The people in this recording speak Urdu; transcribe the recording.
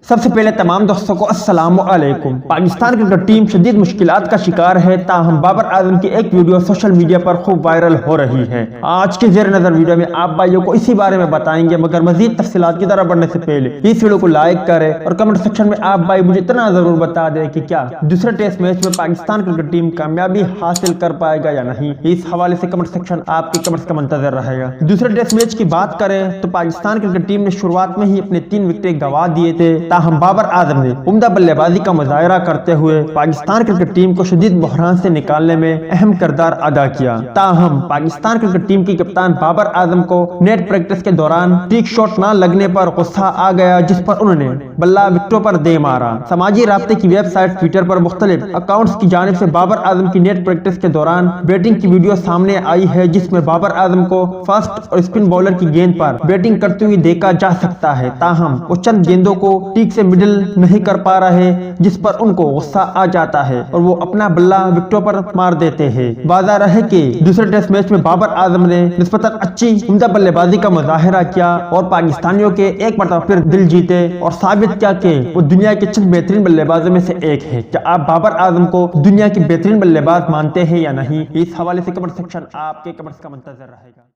سب سے پہلے تمام دوستوں کو السلام علیکم۔ پاکستان کرکٹ ٹیم شدید مشکلات کا شکار ہے، تاہم بابر اعظم کی ایک ویڈیو سوشل میڈیا پر خوب وائرل ہو رہی ہے۔ آج کے زیر نظر ویڈیو میں آپ بھائیوں کو اسی بارے میں بتائیں گے، مگر مزید تفصیلات کی طرف بڑھنے سے پہلے اس ویڈیو کو لائک کریں اور کمنٹ سیکشن میں آپ بھائی مجھے اتنا ضرور بتا دیں کہ کیا دوسرے ٹیسٹ میچ میں پاکستان کرکٹ ٹیم کامیابی حاصل کر پائے گا یا نہیں۔ اس حوالے سے کمنٹ سیکشن آپ کے کمنٹس کا منتظر رہے گا۔ دوسرے ٹیسٹ میچ کی بات کریں تو پاکستان کرکٹ ٹیم نے شروعات میں ہی اپنے 3 وکٹیں گنوا دیے تھے، تاہم بابر اعظم نے عمدہ بلے بازی کا مظاہرہ کرتے ہوئے پاکستان کرکٹ ٹیم کو شدید بحران سے نکالنے میں اہم کردار ادا کیا۔ تاہم پاکستان کرکٹ ٹیم کی کپتان بابر اعظم کو نیٹ پریکٹس کے دوران ٹیک شاٹ نہ لگنے پر غصہ آ گیا، جس پر انہوں نے بلہ وکٹوں پر دے مارا۔ سماجی رابطے کی ویب سائٹ ٹویٹر پر مختلف اکاؤنٹس کی جانب سے بابر اعظم کی نیٹ پریکٹس کے دوران بیٹنگ کی ویڈیو سامنے آئی ہے، جس میں بابر اعظم کو فاسٹ اور اسپن بولر کی گیند پر بیٹنگ کرتے ہوئے دیکھا جا سکتا ہے، تاہم وہ چند گیندوں کو ٹیک سے مڈل نہیں کر پا رہے، جس پر ان کو غصہ آ جاتا ہے اور وہ اپنا بلہ وکٹوں پر مار دیتے ہیں۔ واضح رہے کہ دوسرے ٹیسٹ میچ میں بابر اعظم نے نسبتاً اچھی عمدہ بلے بازی کا مظاہرہ کیا اور پاکستانیوں کے ایک مرتبہ پھر دل جیتے اور ثابت کیا کہ وہ دنیا کے چند بہترین بلے بازوں میں سے ایک ہے۔ کیا آپ بابر اعظم کو دنیا کی بہترین بلے باز مانتے ہیں یا نہیں؟ اس حوالے سے کمنٹ سیکشن آپ کے کمنٹس کا منتظر رہے گا۔